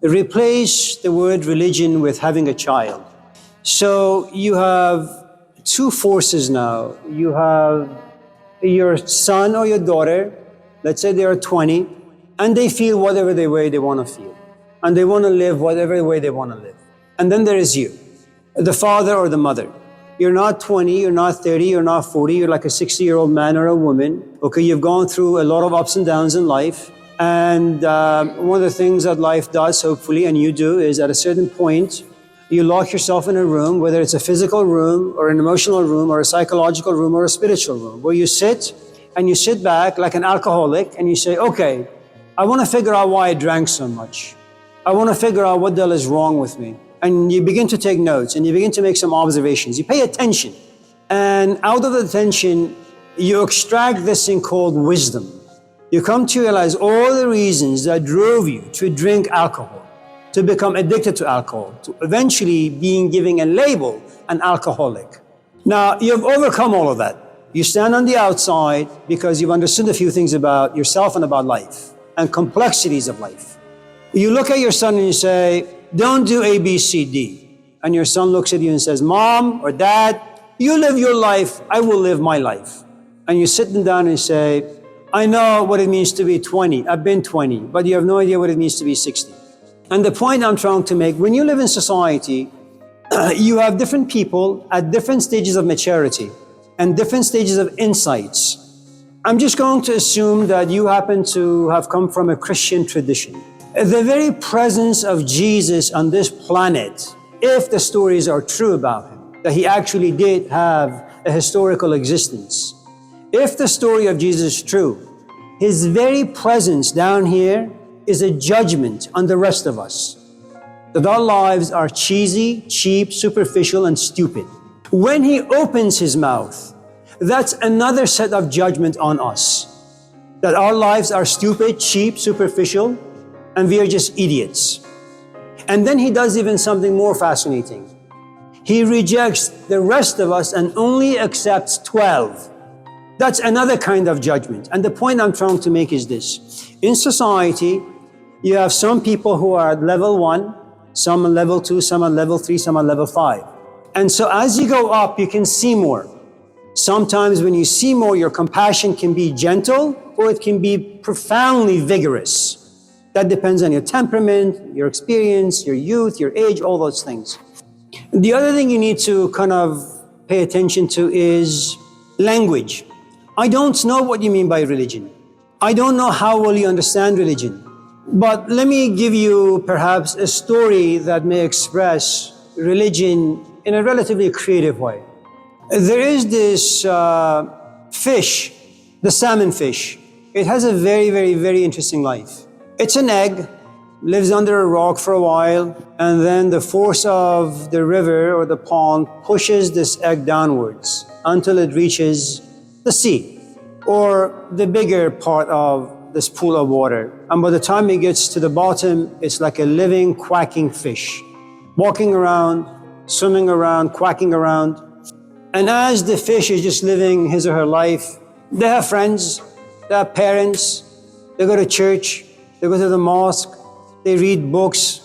replace the word religion with having a child. So you have two forces now. You have your son or your daughter, let's say they are 20, and they feel whatever the way they want to feel. And they want to live whatever way they want to live. And then there is you, the father or the mother. You're not 20, you're not 30, you're not 40, you're like a 60-year-old man or a woman. Okay, you've gone through a lot of ups and downs in life. And one of the things that life does, hopefully, and you do, is at a certain point, you lock yourself in a room, whether it's a physical room or an emotional room or a psychological room or a spiritual room, where you sit and you sit back like an alcoholic and you say, okay, I want to figure out why I drank so much. I want to figure out what the hell is wrong with me. And you begin to take notes and you begin to make some observations. You pay attention. And out of the attention, you extract this thing called wisdom. You come to realize all the reasons that drove you to drink alcohol, to become addicted to alcohol, to eventually being given a label, an alcoholic. Now, you've overcome all of that. You stand on the outside because you've understood a few things about yourself and about life and complexities of life. You look at your son and you say, don't do A, B, C, D. And your son looks at you and says, Mom or Dad, you live your life, I will live my life. And you sit them down and say, I know what it means to be 20. I've been 20, but you have no idea what it means to be 60. And the point I'm trying to make, when you live in society, you have different people at different stages of maturity and different stages of insights. I'm just going to assume that you happen to have come from a Christian tradition. The very presence of Jesus on this planet, if the stories are true about him, that he actually did have a historical existence, if the story of Jesus is true, his very presence down here is a judgment on the rest of us. That our lives are cheesy, cheap, superficial, and stupid. When he opens his mouth, that's another set of judgment on us. That our lives are stupid, cheap, superficial, and we are just idiots. And then he does even something more fascinating. He rejects the rest of us and only accepts 12. That's another kind of judgment. And the point I'm trying to make is this. In society, you have some people who are at level 1, some on level 2, some on level 3, some on level 5. And so as you go up, you can see more. Sometimes when you see more, your compassion can be gentle or it can be profoundly vigorous. That depends on your temperament, your experience, your youth, your age, all those things. The other thing you need to kind of pay attention to is language. I don't know what you mean by religion. I don't know how well you understand religion. But let me give you perhaps a story that may express religion in a relatively creative way. There is this fish, the salmon fish. It has a very, very, very interesting life. It's an egg, lives under a rock for a while, and then the force of the river or the pond pushes this egg downwards until it reaches the sea, or the bigger part of this pool of water. And by the time it gets to the bottom, it's like a living, quacking fish, walking around, swimming around, quacking around. And as the fish is just living his or her life, they have friends, they have parents, they go to church, they go to the mosque, they read books,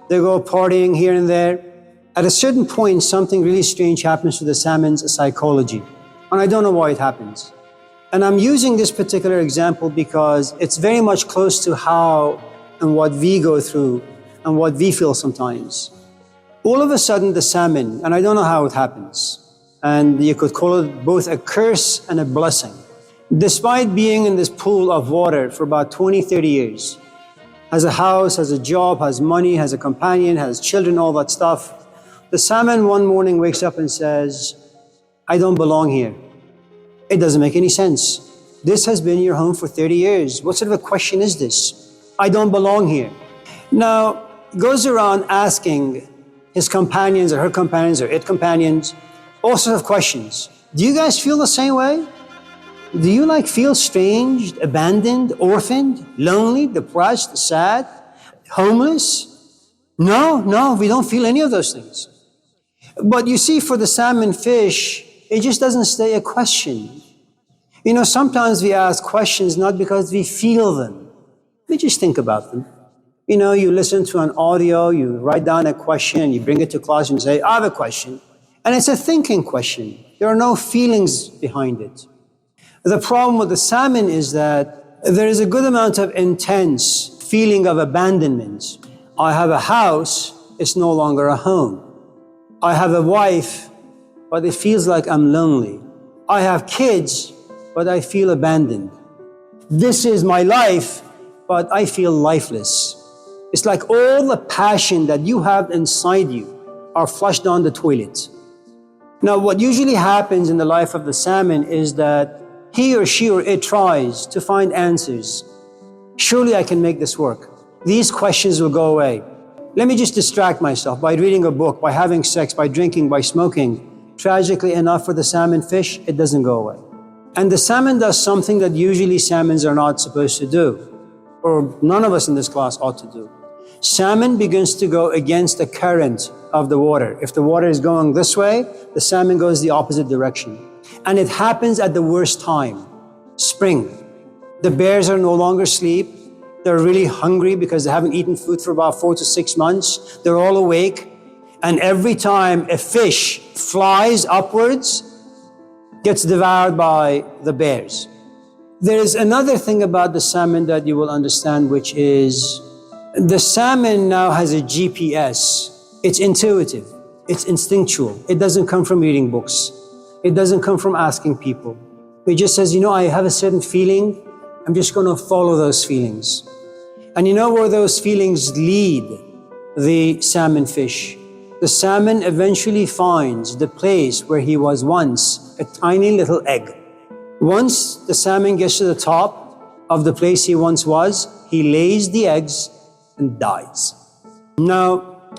they go partying here and there. At a certain point, something really strange happens to the salmon's psychology. And I don't know why it happens. And I'm using this particular example because it's very much close to how and what we go through and what we feel sometimes. All of a sudden, the salmon, and I don't know how it happens, and you could call it both a curse and a blessing. Despite being in this pool of water for about 20, 30 years, has a house, has a job, has money, has a companion, has children, all that stuff, the salmon one morning wakes up and says, I don't belong here. It doesn't make any sense. This has been your home for 30 years. What sort of a question is this? I don't belong here. Now, goes around asking his companions or her companions or its companions all sorts of questions. Do you guys feel the same way? Do you feel estranged, abandoned, orphaned, lonely, depressed, sad, homeless? No, we don't feel any of those things. But you see, for the salmon fish, it just doesn't stay a question. You know, sometimes we ask questions not because we feel them. We just think about them. You know, you listen to an audio, you write down a question, and you bring it to class and say, I have a question. And it's a thinking question. There are no feelings behind it. The problem with the salmon is that there is a good amount of intense feeling of abandonment. I have a house, it's no longer a home. I have a wife, but it feels like I'm lonely. I have kids, but I feel abandoned. This is my life, but I feel lifeless. It's like all the passion that you have inside you are flushed down the toilet. Now, what usually happens in the life of the salmon is that he or she or it tries to find answers. Surely I can make this work. These questions will go away. Let me just distract myself by reading a book, by having sex, by drinking, by smoking. Tragically enough for the salmon fish, it doesn't go away. And the salmon does something that usually salmons are not supposed to do, or none of us in this class ought to do. Salmon begins to go against the current of the water. If the water is going this way, the salmon goes the opposite direction. And it happens at the worst time, spring. The bears are no longer asleep. They're really hungry because they haven't eaten food for about 4 to 6 months. They're all awake. And every time a fish flies upwards, gets devoured by the bears. There is another thing about the salmon that you will understand, which is the salmon now has a GPS. It's intuitive. It's instinctual. It doesn't come from reading books. It doesn't come from asking people. It just says, you know, I have a certain feeling. I'm just going to follow those feelings. And you know where those feelings lead the salmon fish? The salmon eventually finds the place where he was once a tiny little egg. Once the salmon gets to the top of the place he once was, he lays the eggs and dies. Now,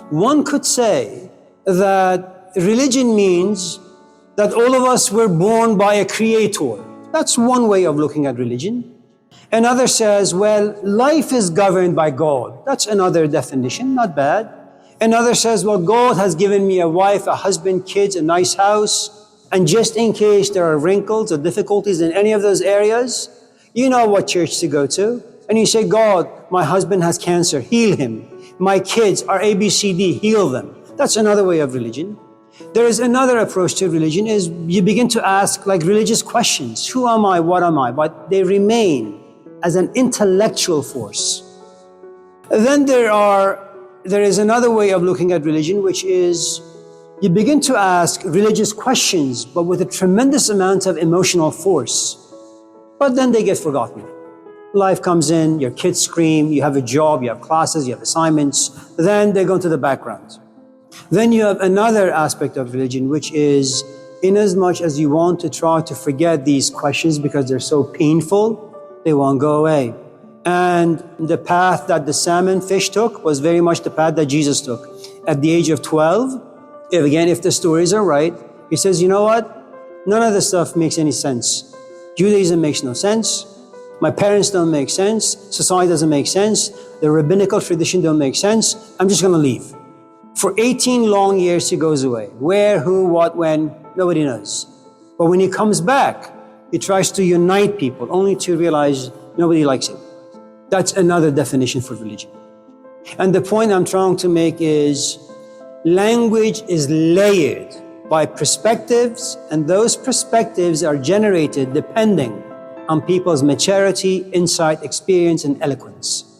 one could say that religion means that all of us were born by a creator. That's one way of looking at religion. Another says, well, life is governed by God. That's another definition, not bad. Another says, well, God has given me a wife, a husband, kids, a nice house, and just in case there are wrinkles or difficulties in any of those areas, you know what church to go to. And you say, God, my husband has cancer, heal him. My kids are ABCD, heal them. That's another way of religion. There is another approach to religion, is you begin to ask like religious questions. Who am I? What am I? But they remain as an intellectual force. Then there is another way of looking at religion, which is you begin to ask religious questions, but with a tremendous amount of emotional force. But then they get forgotten. Life comes in, your kids scream, you have a job, you have classes, you have assignments, then they go into the background. Then you have another aspect of religion, which is in as much as you want to try to forget these questions because they're so painful, they won't go away. And the path that the salmon fish took was very much the path that Jesus took. At the age of 12, if the stories are right, he says, you know what? None of this stuff makes any sense. Judaism makes no sense. My parents don't make sense. Society doesn't make sense. The rabbinical tradition don't make sense. I'm just going to leave. For 18 long years, he goes away. Where, who, what, when, nobody knows. But when he comes back, he tries to unite people, only to realize nobody likes it. That's another definition for religion. And the point I'm trying to make is language is layered by perspectives, and those perspectives are generated depending on people's maturity, insight, experience, and eloquence.